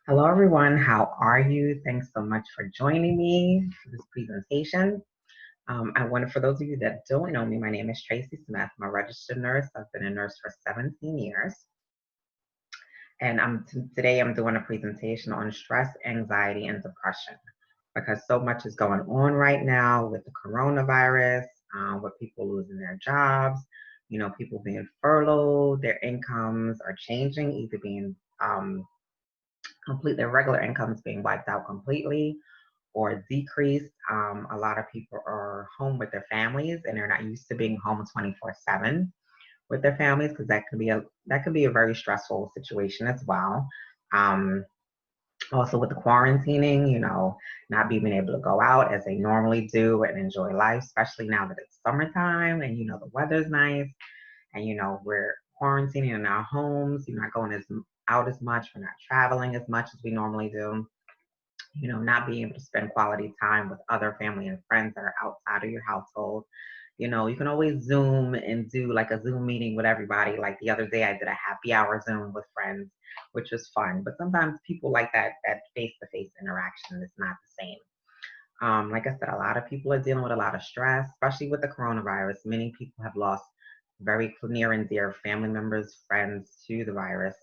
Hello, everyone. How are you? Thanks so much for joining me for this presentation. For those of you that don't know me, my name is Tracy Smith. I'm a registered nurse. I've been a nurse for 17 years. And today I'm doing a presentation on stress, anxiety, and depression because so much is going on right now with the coronavirus, with people losing their jobs, people being furloughed, their incomes are changing, either being their regular incomes being wiped out completely or decreased. A lot of people are home with their families and they're not used to being home 24/7 with their families because that could be a very stressful situation as well. Um, Also with the quarantining, not being able to go out as they normally do and enjoy life, especially now that it's summertime and the weather's nice and we're quarantining in our homes. You're not going out as much. We're not traveling as much as we normally do. Not being able to spend quality time with other family and friends that are outside of your household. You can always Zoom and do like a Zoom meeting with everybody. Like the other day, I did a happy hour Zoom with friends, which was fun. But sometimes people like that face-to-face interaction is not the same. Like I said, a lot of people are dealing with a lot of stress, especially with the coronavirus. Many people have lost very near and dear family members, friends to the virus.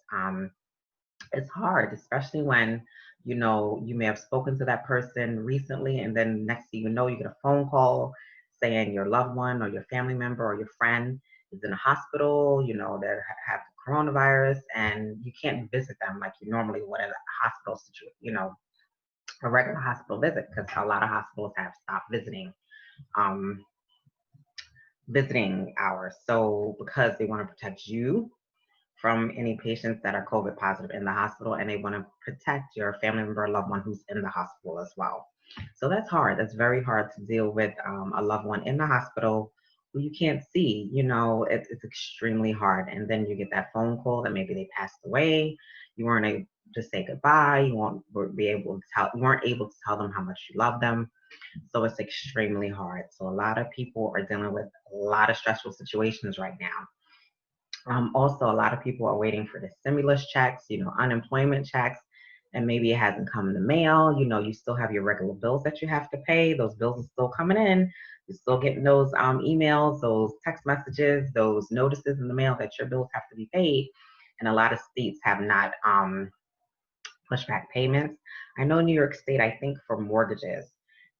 It's hard, especially when you may have spoken to that person recently, and then next thing you know, you get a phone call saying your loved one or your family member or your friend is in a hospital. They have coronavirus, and you can't visit them like you normally would at a hospital situation. A regular hospital visit because a lot of hospitals have stopped um, visiting hours. So because they want to protect you from any patients that are COVID positive in the hospital, and they want to protect your family member or loved one who's in the hospital as well. So that's hard. That's very hard to deal with a loved one in the hospital who you can't see. It's extremely hard. And then you get that phone call that maybe they passed away. You weren't able to say goodbye. You weren't able to tell them how much you love them. So it's extremely hard. So a lot of people are dealing with a lot of stressful situations right now. Also, a lot of people are waiting for the stimulus checks, unemployment checks, and maybe it hasn't come in the mail. You still have your regular bills that you have to pay. Those bills are still coming in. You're still getting those emails, those text messages, those notices in the mail that your bills have to be paid. And a lot of states have not pushed back payments. I know New York State, I think for mortgages,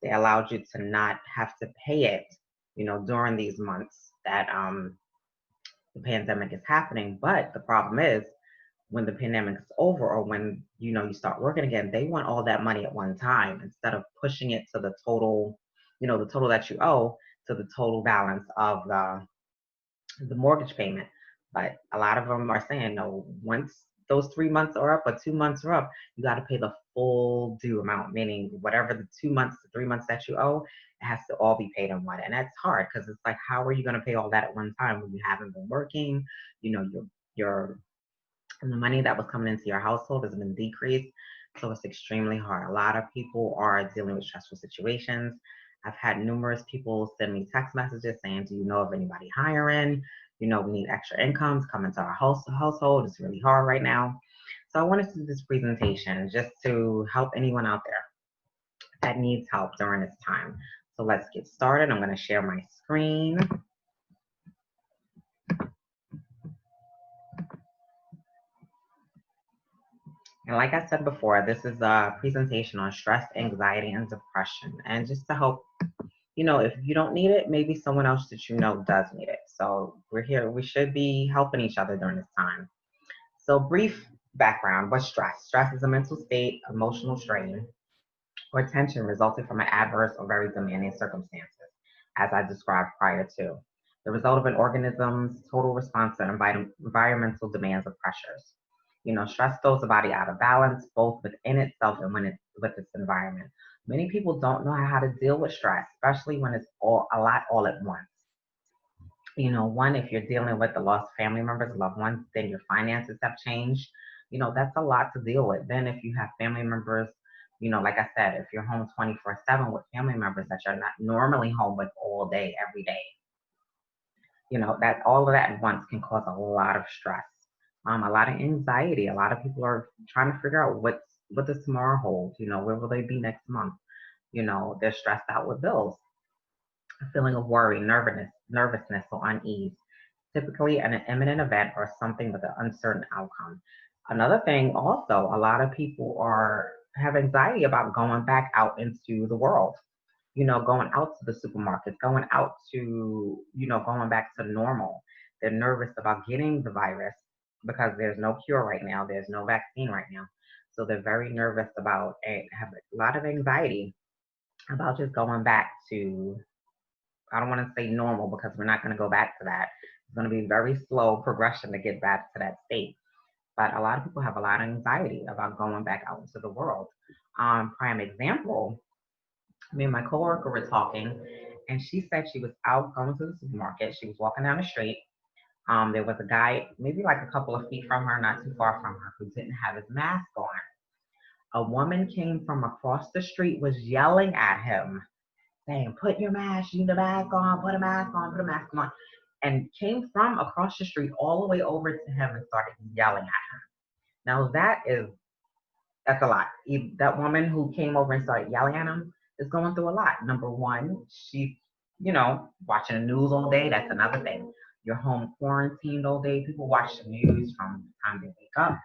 they allowed you to not have to pay it, during these months that the pandemic is happening. But the problem is when the pandemic is over or when you start working again, they want all that money at one time instead of pushing it to the total, the total that you owe to the total balance of the mortgage payment. But a lot of them are saying no, once those 3 months are up or 2 months are up, you got to pay the full due amount, meaning whatever the 2 months to 3 months that you owe, it has to all be paid in one. And that's hard because it's like, how are you going to pay all that at one time when you haven't been working? Your and the money that was coming into your household has been decreased. So it's extremely hard. A lot of people are dealing with stressful situations. I've had numerous people send me text messages saying, do you know of anybody hiring? We need extra incomes coming to our household. It's really hard right now. So I wanted to do this presentation just to help anyone out there that needs help during this time. So let's get started. I'm going to share my screen. And like I said before, this is a presentation on stress, anxiety, and depression. And just to help, if you don't need it, maybe someone else that you know does need it. So we're here. We should be helping each other during this time. So brief background, what's stress? Stress is a mental state, emotional strain, or tension resulting from an adverse or very demanding circumstances, as I described prior to. The result of an organism's total response to environmental demands or pressures. Stress throws the body out of balance, both within itself and with its environment. Many people don't know how to deal with stress, especially when it's a lot all at once. One, if you're dealing with the loss of family members, loved ones, then your finances have changed. That's a lot to deal with. Then if you have family members, like I said, if you're home 24/7 with family members that you're not normally home with all day, every day, that all of that at once can cause a lot of stress, a lot of anxiety. A lot of people are trying to figure out what does tomorrow hold? Where will they be next month? They're stressed out with bills, a feeling of worry, nervousness, or unease, typically an imminent event or something with an uncertain outcome. Another thing, also, a lot of people are have anxiety about going back out into the world. Going out to the supermarkets, going out to, going back to normal. They're nervous about getting the virus because there's no cure right now. There's no vaccine right now. So they're very nervous about and have a lot of anxiety about just going back to, I don't want to say normal because we're not going to go back to that. It's going to be very slow progression to get back to that state. But a lot of people have a lot of anxiety about going back out into the world. Prime example, me and my coworker were talking, and she said she was out going to the supermarket. She was walking down the street. There was a guy, maybe like a couple of feet from her, not too far from her, who didn't have his mask on. A woman came from across the street, was yelling at him, saying, "Put your mask, you need a mask on, put a mask on, put a mask on," and came from across the street all the way over to him and started yelling at him. Now that's a lot. That woman who came over and started yelling at him is going through a lot. Number one, she's, watching the news all day. That's another thing. You're home quarantined all day. People watch the news from the time they wake up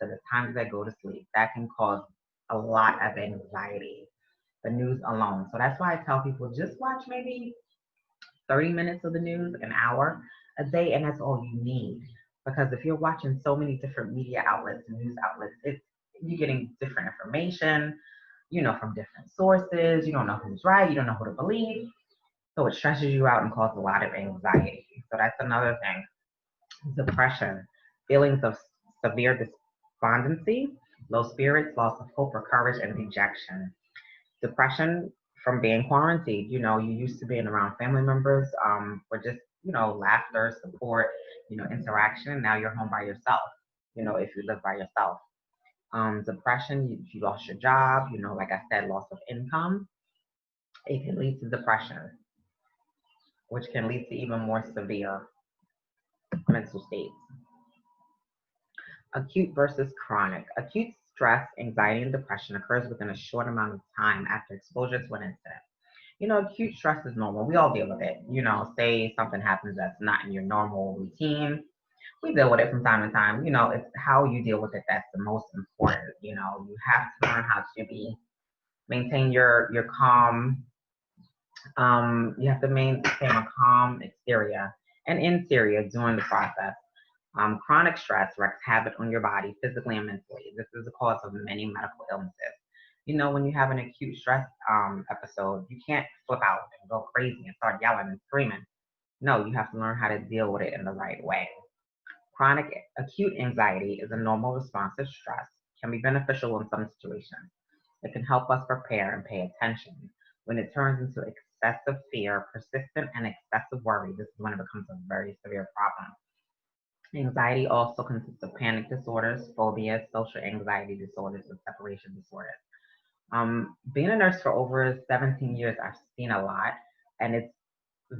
to the time they go to sleep. That can cause a lot of anxiety, the news alone. So that's why I tell people just watch maybe 30 minutes of the news, an hour a day, and that's all you need. Because if you're watching so many different media outlets and news outlets, you're getting different information, from different sources. You don't know who's right, you don't know who to believe. So it stresses you out and causes a lot of anxiety. So that's another thing. Depression, feelings of severe despondency, low spirits, loss of hope or courage, and dejection. Depression from being quarantined. You used to being around family members, for just, laughter, support, interaction. Now you're home by yourself, if you live by yourself. Depression, you lost your job, like I said, loss of income. It can lead to depression, which can lead to even more severe mental states. Acute versus chronic. Acute stress, anxiety, and depression occurs within a short amount of time after exposure to an incident. Acute stress is normal. We all deal with it. Say something happens that's not in your normal routine. We deal with it from time to time. It's how you deal with it that's the most important. You have to learn how to maintain your calm. You have to maintain a calm exterior and interior during the process. Chronic stress wreaks havoc on your body physically and mentally. This is the cause of many medical illnesses. When you have an acute stress episode, you can't flip out and go crazy and start yelling and screaming. No, you have to learn how to deal with it in the right way. Chronic acute anxiety is a normal response to stress, can be beneficial in some situations. It can help us prepare and pay attention. When it turns into excessive fear, persistent and excessive worry, this is when it becomes a very severe problem. Anxiety also consists of panic disorders, phobias, social anxiety disorders, and separation disorders. Being a nurse for over 17 years, I've seen a lot, and it's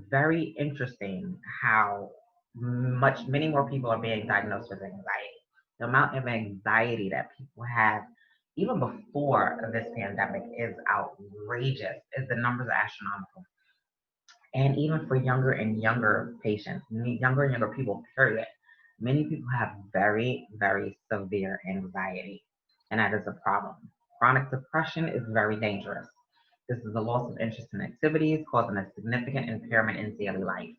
very interesting how many more people are being diagnosed with anxiety. The amount of anxiety that people have, even before this pandemic, is outrageous. The numbers are astronomical. And even for younger and younger patients, younger and younger people, period, many people have very, very severe anxiety, and that is a problem. Chronic depression is very dangerous. This is the loss of interest in activities, causing a significant impairment in daily life.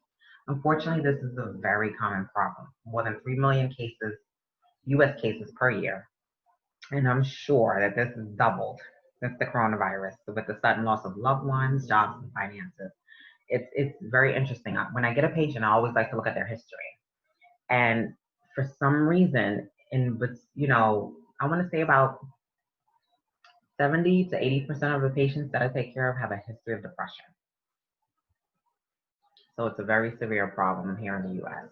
Unfortunately, this is a very common problem. More than 3 million cases, US cases per year. And I'm sure that this has doubled since the coronavirus with the sudden loss of loved ones, jobs, and finances. It's very interesting. When I get a patient, I always like to look at their history. And for some reason, I want to say about 70 to 80% of the patients that I take care of have a history of depression. So it's a very severe problem here in the US.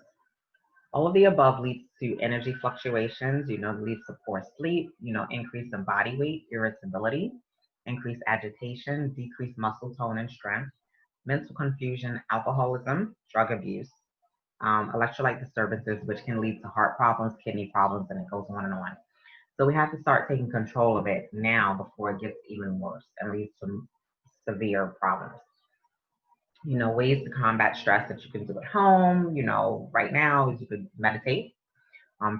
All of the above leads to energy fluctuations, leads to poor sleep, increase in body weight, irritability, increased agitation, decreased muscle tone and strength, mental confusion, alcoholism, drug abuse, electrolyte disturbances, which can lead to heart problems, kidney problems, and it goes on and on. So we have to start taking control of it now before it gets even worse and leads to severe problems. Ways to combat stress that you can do at home, right now is you could meditate.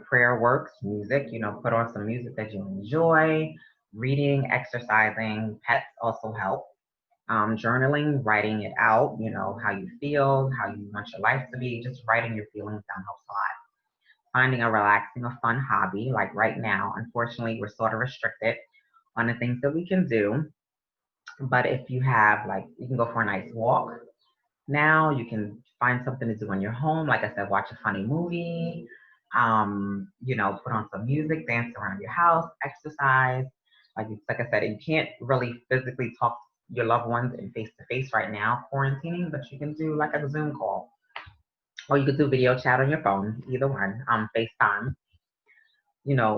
Prayer works, music, put on some music that you enjoy. Reading, exercising, pets also help. Journaling, writing it out, how you feel, how you want your life to be, just writing your feelings down helps a lot. Finding a relaxing or fun hobby, like right now, unfortunately, we're sort of restricted on the things that we can do. But if you have, like, you can go for a nice walk. Now you can find something to do in your home. Like I said, watch a funny movie, put on some music, dance around your house, exercise. Like I said, you can't really physically talk to your loved ones in face to face right now, quarantining, but you can do like a Zoom call. Or you could do video chat on your phone, either one, FaceTime.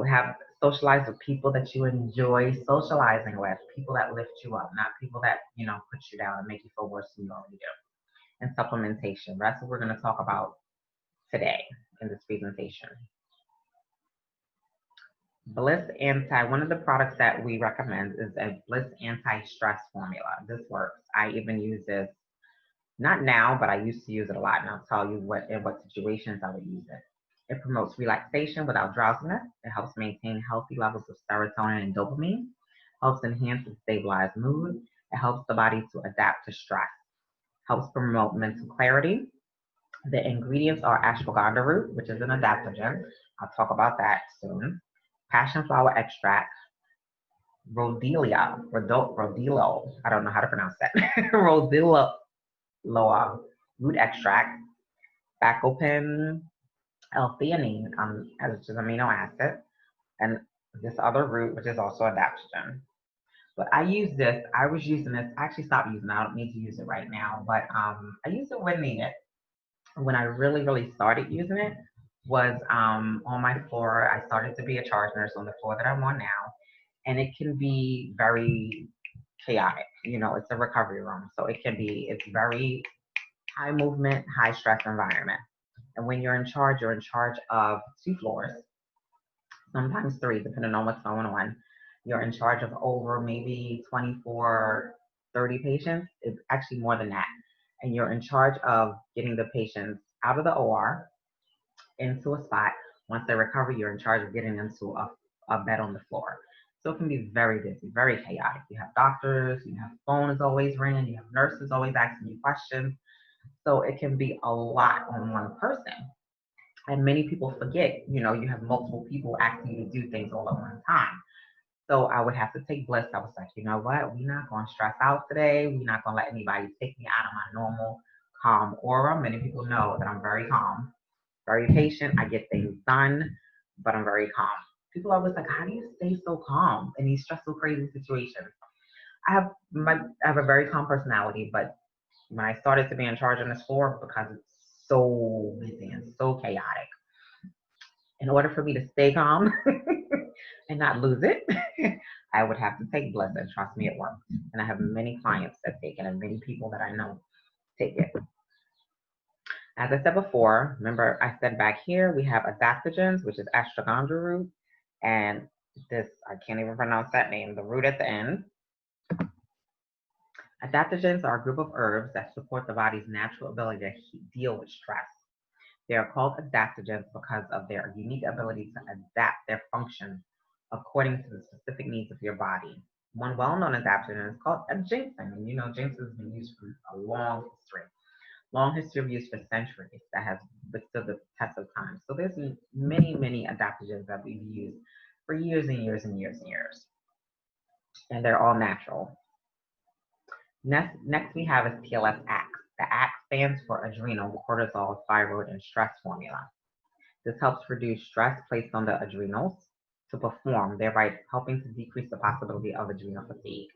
Have socialize with people that you enjoy socializing with, people that lift you up, not people that, put you down and make you feel worse than you already do. And supplementation. That's what we're going to talk about today in this presentation. Bliss Anti, one of the products that we recommend is a Bliss Anti-Stress Formula. This works. I even use this, not now, but I used to use it a lot, and I'll tell you in what situations I would use it. It promotes relaxation without drowsiness. It helps maintain healthy levels of serotonin and dopamine. Helps enhance and stabilize mood. It helps the body to adapt to stress. Helps promote mental clarity. The ingredients are ashwagandha root, which is an adaptogen. I'll talk about that soon. Passion flower extract, Rodillo, I don't know how to pronounce that. Rodillo root extract, baclofen, L-theanine, which is amino acid, and this other root, which is also adaptogen. But I was using this, I actually stopped using it, I don't need to use it right now, but I use it when needed. When I really, really started using it was on my floor. I started to be a charge nurse on the floor that I'm on now, and it can be very chaotic. It's a recovery room, so it's very high movement, high stress environment. And when you're in charge of 2 floors, sometimes 3, depending on what's going on. You're in charge of over maybe 24, 30 patients. It's actually more than that. And you're in charge of getting the patients out of the OR into a spot. Once they recover, you're in charge of getting them to a bed on the floor. So it can be very busy, very chaotic. You have doctors, you have phones always ringing, you have nurses always asking you questions. So it can be a lot on one person. And many people forget, you have multiple people asking you to do things all at one time. So I would have to take Bliss. I was like, you know what? We're not going to stress out today. We're not going to let anybody take me out of my normal calm aura. Many people know that I'm very calm, very patient. I get things done, but I'm very calm. People are always like, how do you stay so calm in these stressful, crazy situations? I have a very calm personality, but when I started to be in charge on this floor, because it's so busy and so chaotic, in order for me to stay calm and not lose it, I would have to take Bliss, and trust me, it works. And I have many clients that take it and many people that I know take it. As I said before, remember I said back here, we have adaptogens, which is ashwagandha root, and this, I can't even pronounce that name, the root at the end. Adaptogens are a group of herbs that support the body's natural ability to deal with stress. They are called adaptogens because of their unique ability to adapt their function according to the specific needs of your body. One well-known adaptogen is called a ginseng, and ginseng has been used for a long history of use for centuries that has withstood the test of time. So there's many, many adaptogens that we've used for years and years and years and years, and they're all natural. Next we have is PLS-ACT. The ACT stands for adrenal, cortisol, thyroid, and stress formula. This helps reduce stress placed on the adrenals to perform, thereby helping to decrease the possibility of adrenal fatigue.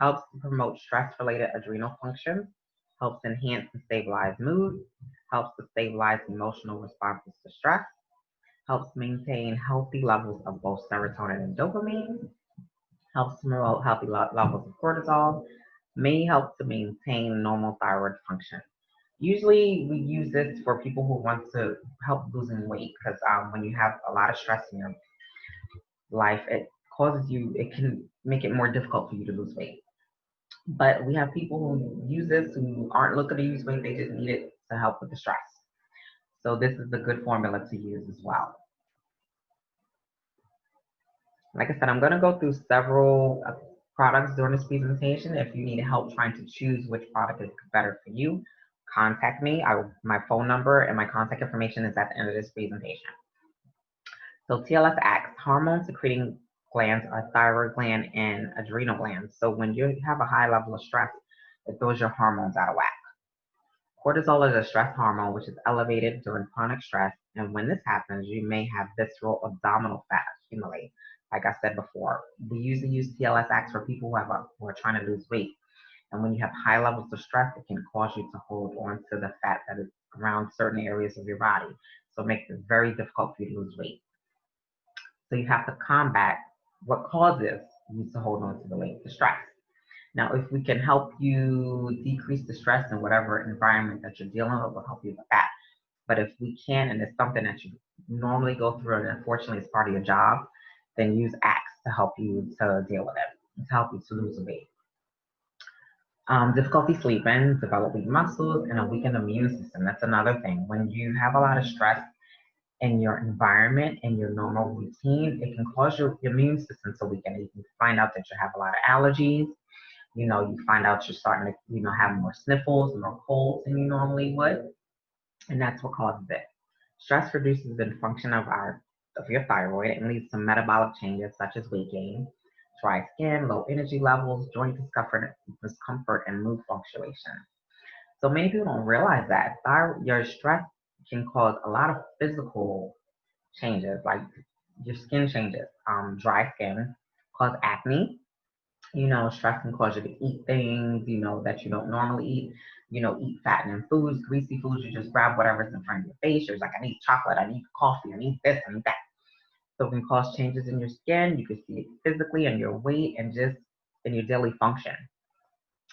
Helps to promote stress-related adrenal functions, helps enhance and stabilize mood, helps to stabilize emotional responses to stress, helps maintain healthy levels of both serotonin and dopamine, helps to promote healthy levels of cortisol, may help to maintain normal thyroid function. Usually we use this for people who want to help losing weight, because when you have a lot of stress in life, it causes you, it can make it more difficult for you to lose weight. But we have people who use this who aren't looking to lose weight, they just need it to help with the stress. So this is a good formula to use as well. Like I said, I'm going to go through several products during this presentation. If you need help trying to choose which product is better for you, contact me. My phone number and my contact information is at the end of this presentation. So TLS acts, hormone secreting glands are thyroid gland and adrenal glands. So when you have a high level of stress, it throws your hormones out of whack. Cortisol is a stress hormone which is elevated during chronic stress, and when this happens, you may have visceral abdominal fat accumulate. Like I said before, we usually use TLS acts for people who are trying to lose weight. And when you have high levels of stress, it can cause you to hold on to the fat that is around certain areas of your body. So it makes it very difficult for you to lose weight. So you have to combat what causes you to hold on to the weight, the stress. Now, if we can help you decrease the stress in whatever environment that you're dealing with, we'll help you with that. But if we can, and it's something that you normally go through, and unfortunately it's part of your job, then use acts to help you to deal with it, to help you to lose weight. Difficulty sleeping, developing muscles, and a weakened immune system. That's another thing. When you have a lot of stress in your environment and your normal routine, it can cause your immune system to weaken. You can find out that you have a lot of allergies. You find out you're starting to, have more sniffles, more colds than you normally would. And that's what causes it. Stress reduces the function of your thyroid and leads to metabolic changes such as weight gain, dry skin, low energy levels, joint discomfort, and mood fluctuation. So many people don't realize that your stress can cause a lot of physical changes, like your skin changes. Dry skin cause acne. Stress can cause you to eat things, that you don't normally eat. Eat fattening foods, greasy foods. You just grab whatever's in front of your face. You're like, I need chocolate, I need coffee, I need this, I need that. So it can cause changes in your skin. You can see it physically in your weight and just in your daily function.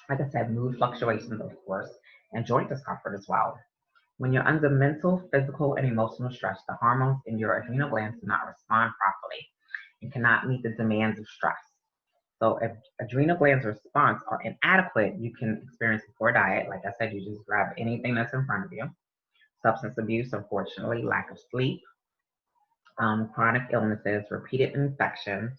Like I said, mood fluctuations, of course, and joint discomfort as well. When you're under mental, physical, and emotional stress, the hormones in your adrenal glands do not respond properly and cannot meet the demands of stress. So if adrenal glands response are inadequate, you can experience a poor diet. Like I said, you just grab anything that's in front of you. Substance abuse, unfortunately, lack of sleep, chronic illnesses, repeated infections,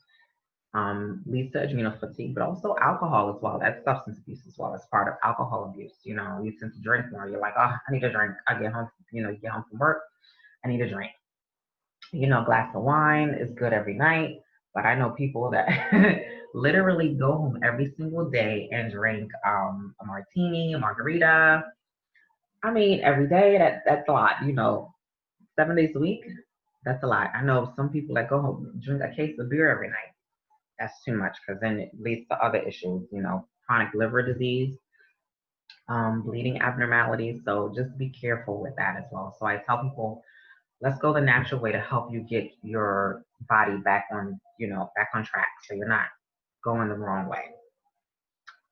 leads to adrenal fatigue, but also alcohol as well. That's substance abuse as well as part of alcohol abuse. You tend to drink more. You're like, oh, I need a drink. I get home, you get home from work, I need a drink. A glass of wine is good every night, but I know people that literally go home every single day and drink a martini, a margarita. I mean, every day, that's a lot, 7 days a week, that's a lot. I know some people that go home, drink a case of beer every night. That's too much because then it leads to other issues, chronic liver disease, bleeding abnormalities. So just be careful with that as well. So I tell people, let's go the natural way to help you get your body back on track so you're not going the wrong way.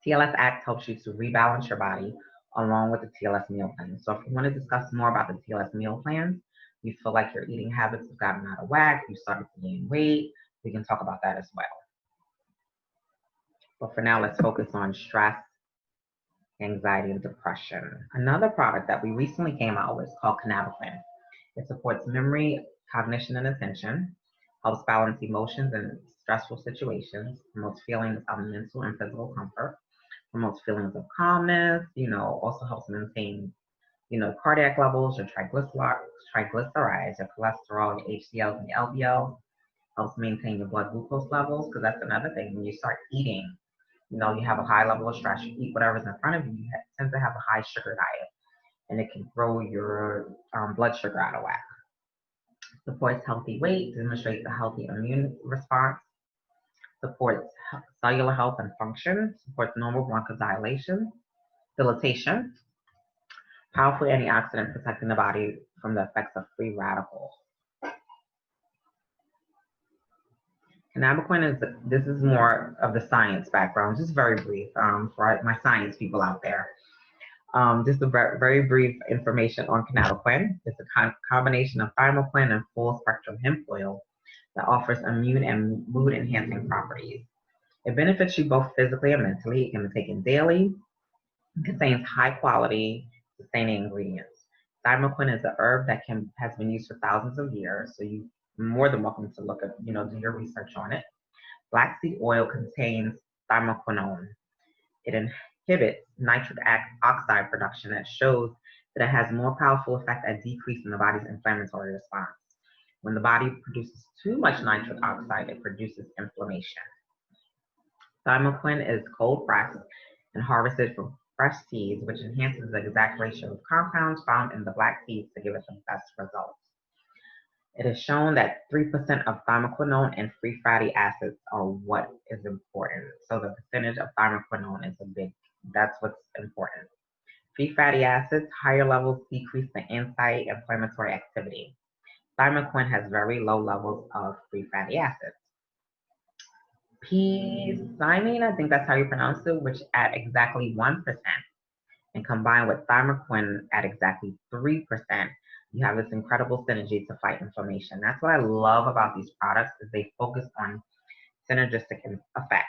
TLS Act helps you to rebalance your body along with the TLS meal plan. So if you want to discuss more about the TLS meal plans, you feel like your eating habits have gotten out of whack, you started to gain weight, we can talk about that as well. But for now, let's focus on stress, anxiety, and depression. Another product that we recently came out with is called Cannabinoid. It supports memory, cognition, and attention, helps balance emotions in stressful situations, promotes feelings of mental and physical comfort, promotes feelings of calmness, also helps maintain, cardiac levels, your triglycerides, your cholesterol, your HDL, and your LDL, helps maintain your blood glucose levels, because that's another thing. When you start eating, you have a high level of stress, you eat whatever's in front of you, you tend to have a high sugar diet, and it can throw your blood sugar out of whack. Supports healthy weight, demonstrates a healthy immune response, supports cellular health and function, supports normal bronchodilation, dilatation, powerful antioxidant protecting the body from the effects of free radicals. Cannabinoid this is more of the science background, just very brief for my science people out there. Just a very brief information on cannabinoid. It's a combination of thymoquine and full spectrum hemp oil that offers immune and mood enhancing properties. It benefits you both physically and mentally. It can be taken daily. It contains high quality, sustaining ingredients. Thymoquin is a herb that has been used for thousands of years, so you're more than welcome to look at, do your research on it. Black seed oil contains thymoquinone. It inhibits nitric oxide production that shows that it has more powerful effect at decreasing the body's inflammatory response. When the body produces too much nitric oxide, it produces inflammation. Thymoquin is cold pressed and harvested from fresh seeds, which enhances the exact ratio of compounds found in the black seeds to give it the best results. It is shown that 3% of thymoquinone and free fatty acids are what is important. So the percentage of thymoquinone is that's what's important. Free fatty acids, higher levels decrease the anti-inflammatory activity. Thymoquin has very low levels of free fatty acids. P-thymine, I think that's how you pronounce it, which at exactly 1%, and combined with thymoquin at exactly 3%, you have this incredible synergy to fight inflammation. That's what I love about these products is they focus on synergistic effects.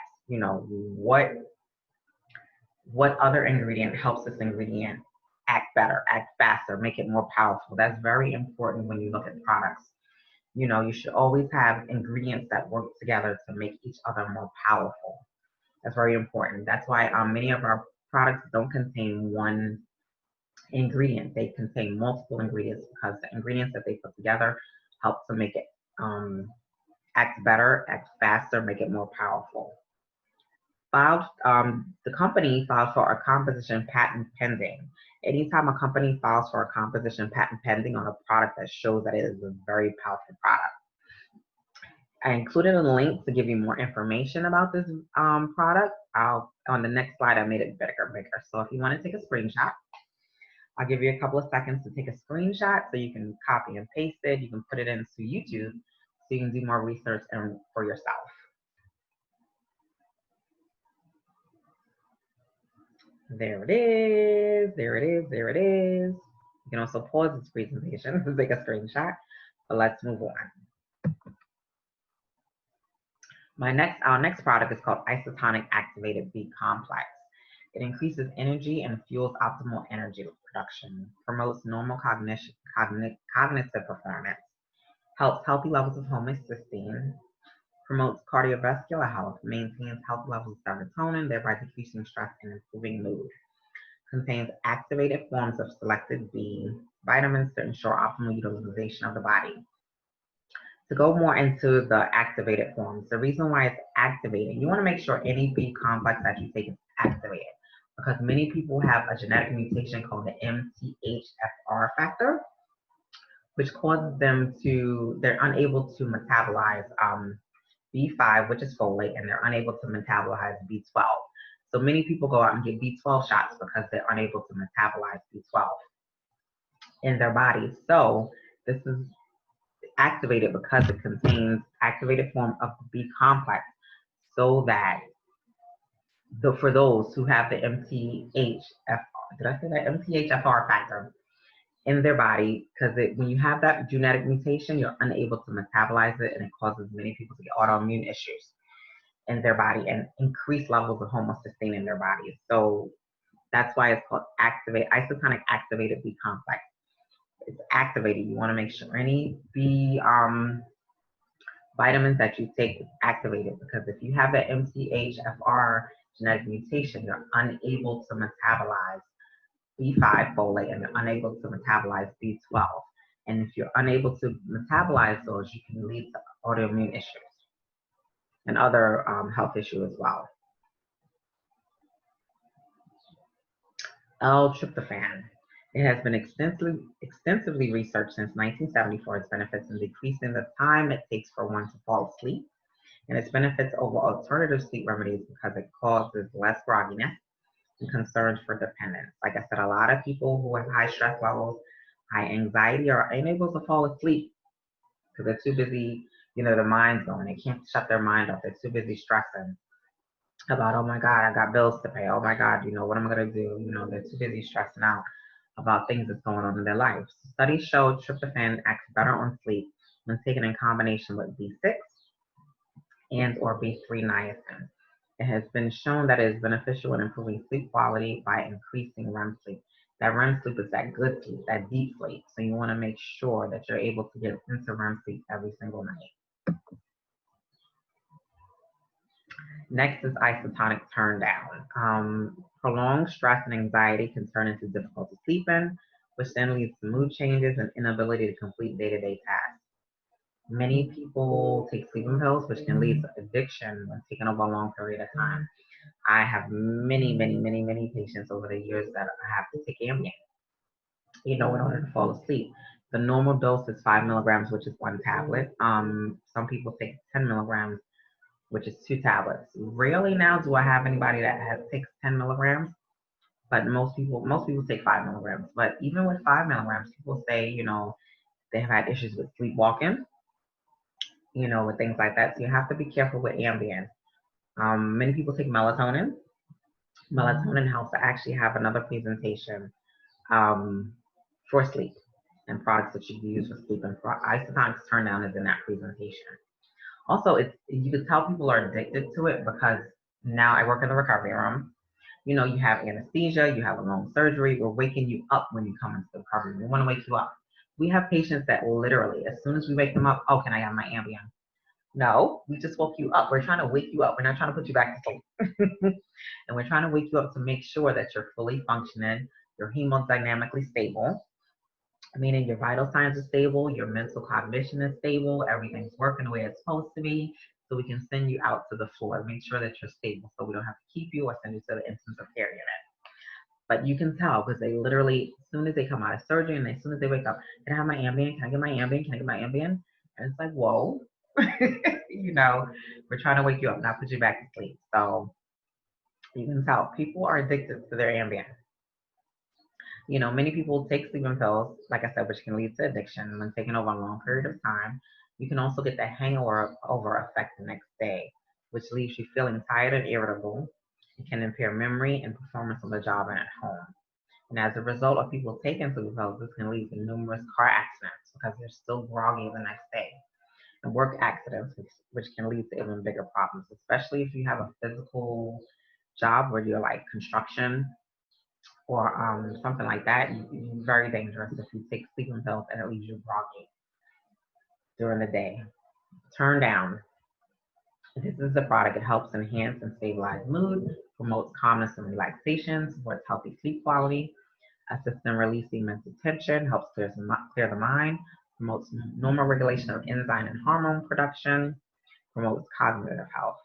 What other ingredient helps this ingredient act better, act faster, make it more powerful. That's very important when you look at products. You should always have ingredients that work together to make each other more powerful. That's very important. That's why many of our products don't contain one ingredient. They contain multiple ingredients because the ingredients that they put together help to make it act better, act faster, make it more powerful. The company filed for a composition patent pending. Anytime a company files for a composition patent pending on a product, that shows that it is a very powerful product. I included a link to give you more information about this product. On the next slide, I made it bigger. So if you want to take a screenshot, I'll give you a couple of seconds to take a screenshot so you can copy and paste it. You can put it into YouTube so you can do more research for yourself. There it is. There it is. There it is. You can also pause this presentation to take a screenshot, but let's move on. Our next product is called Isotonic Activated B Complex. It increases energy and fuels optimal energy production, promotes normal cognitive performance, helps healthy levels of homocysteine, promotes cardiovascular health, maintains healthy levels of serotonin, thereby decreasing stress and improving mood. Contains activated forms of selected B vitamins to ensure optimal utilization of the body. To go more into the activated forms, the reason why it's activated, you want to make sure any B complex that you take is activated because many people have a genetic mutation called the MTHFR factor, which causes they're unable to metabolize B5, which is folate, and they're unable to metabolize B12. So many people go out and get B12 shots because they're unable to metabolize B12 in their bodies. So this is activated because it contains activated form of the B complex, so that for those who have the MTHFR factor in their body, because when you have that genetic mutation, you're unable to metabolize it, and it causes many people to get autoimmune issues in their body and increased levels of homocysteine in their bodies. So that's why it's called isotonic activated B complex. It's activated. You want to make sure any B vitamins that you take is activated, because if you have the MTHFR genetic mutation, you're unable to metabolize B5 folate and you're unable to metabolize B12. And if you're unable to metabolize those, you can lead to autoimmune issues and other health issues as well. L-tryptophan. It has been extensively researched since 1970 for its benefits in decreasing the time it takes for one to fall asleep, and its benefits over alternative sleep remedies because it causes less grogginess and concerns for dependence. Like I said, a lot of people who have high stress levels, high anxiety, are unable to fall asleep because they're too busy, their mind's going. They can't shut their mind off. They're too busy stressing about, oh my God, I got bills to pay. Oh my God, what am I going to do? They're too busy stressing out about things that's going on in their lives. Studies show tryptophan acts better on sleep when taken in combination with B6 and or B3 niacin. It has been shown that it is beneficial in improving sleep quality by increasing REM sleep. That REM sleep is that good sleep, that deep sleep. So you want to make sure that you're able to get into REM sleep every single night. Next is isotonic turn down. Prolonged stress and anxiety can turn into difficulty sleeping, which then leads to mood changes and inability to complete day-to-day tasks. Many people take sleeping pills, which can lead to addiction when taken over a long period of time. I have many patients over the years that have to take Ambien, in order to fall asleep. The normal dose is 5 milligrams, which is one tablet. Some people take 10 milligrams, which is two tablets. Rarely now do I have anybody that takes 10 milligrams, but most people take 5 milligrams. But even with 5 milligrams, people say, they have had issues with sleepwalking, with things like that. So you have to be careful with Ambien. Many people take melatonin. Melatonin helps to actually have another presentation for sleep and products that you can use for sleep. And for isotonic turn down is in that presentation. Also, you can tell people are addicted to it because now I work in the recovery room. You have anesthesia, you have a long surgery. We're waking you up when you come into the recovery room. We want to wake you up. We have patients that literally, as soon as we wake them up, oh, can I have my Ambien? No, we just woke you up. We're trying to wake you up. We're not trying to put you back to sleep. And we're trying to wake you up to make sure that you're fully functioning, you're hemodynamically stable, meaning your vital signs are stable, your mental cognition is stable, everything's working the way it's supposed to be, so we can send you out to the floor, make sure that you're stable, so we don't have to keep you or send you to the intensive care unit. But you can tell because they literally, as soon as they come out of surgery and as soon as they wake up, can I have my Ambien? Can I get my Ambien? Can I get my Ambien? And it's like, whoa, we're trying to wake you up, not put you back to sleep. So you can tell people are addicted to their Ambien. Many people take sleeping pills, like I said, which can lead to addiction when taken over a long period of time. You can also get the hangover effect the next day, which leaves you feeling tired and irritable. It can impair memory and performance on the job and at home. And as a result of people taking sleeping pills, this can lead to numerous car accidents because they're still groggy the next day. And work accidents, which can lead to even bigger problems, especially if you have a physical job where you're like construction or something like that. It's very dangerous if you take sleeping pills and it leaves you groggy during the day. Turn down. This is the product. It helps enhance and stabilize mood, promotes calmness and relaxation, supports healthy sleep quality, assists in releasing mental tension, helps clear the mind, promotes normal regulation of enzyme and hormone production, promotes cognitive health.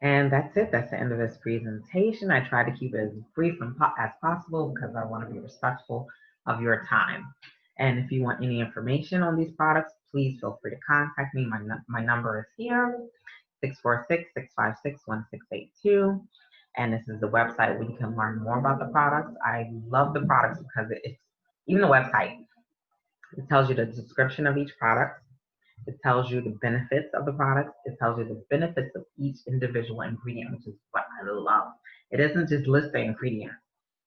And that's it. That's the end of this presentation. I try to keep it as brief as possible because I want to be respectful of your time. And if you want any information on these products, please feel free to contact me. My number is here, 646-656-1682. And this is the website where you can learn more about the products. I love the products because it's, even the website, it tells you the description of each product. It tells you the benefits of the products. It tells you the benefits of each individual ingredient, which is what I love. It doesn't just list the ingredients.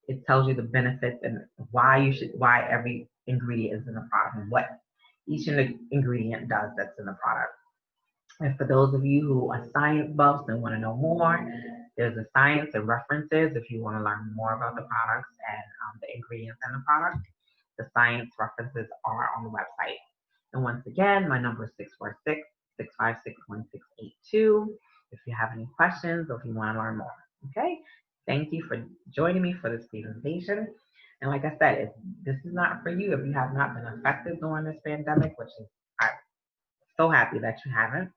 It tells you the benefits and why every ingredient is in the product and what each ingredient does that's in the product. And for those of you who are science buffs and want to know more, there's a science and references if you want to learn more about the products and the ingredients in the product. The science references are on the website. And once again, my number is 646-656-1682 if you have any questions or if you want to learn more. Okay? Thank you for joining me for this presentation. And like I said, if this is not for you, if you have not been affected during this pandemic, which is, I'm so happy that you haven't,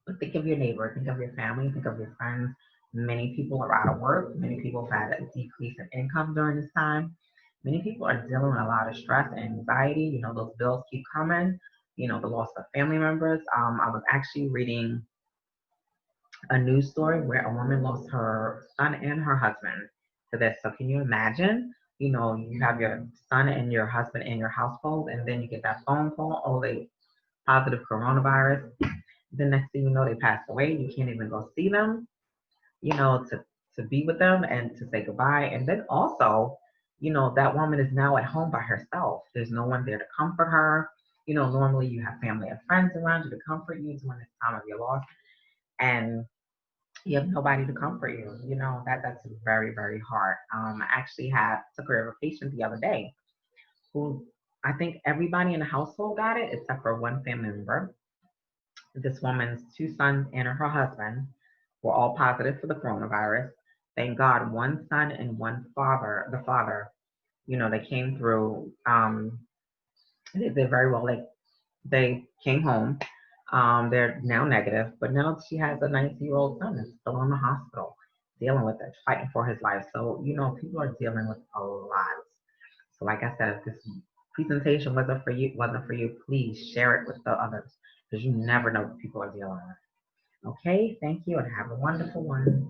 but think of your neighbor, think of your family, think of your friends. Many people are out of work. Many people have had a decrease in income during this time. Many people are dealing with a lot of stress and anxiety. Those bills keep coming, the loss of family members. I was actually reading a news story where a woman lost her son and her husband to this. So can you imagine, you have your son and your husband in your household, and then you get that phone call, oh, they positive coronavirus. The next thing you know, they passed away. You can't even go see them, to be with them and to say goodbye. And then also, you know, that woman is now at home by herself. There's no one there to comfort her. You know, normally you have family and friends around you to comfort you during this time of your loss, and you have nobody to comfort you. You know, that's very, very hard. I actually had took care of a patient the other day who, I think everybody in the household got it except for one family member. This woman's two sons and her husband were all positive for the coronavirus. Thank God, one son and one father, the father, you know, they came through. They did very well. They came home. They're now negative, but now she has a 19-year-old son that's still in the hospital, dealing with it, fighting for his life. So, you know, people are dealing with a lot. So, like I said, if this presentation wasn't for you, please share it with the others because you never know what people are dealing with. Okay, thank you and have a wonderful one.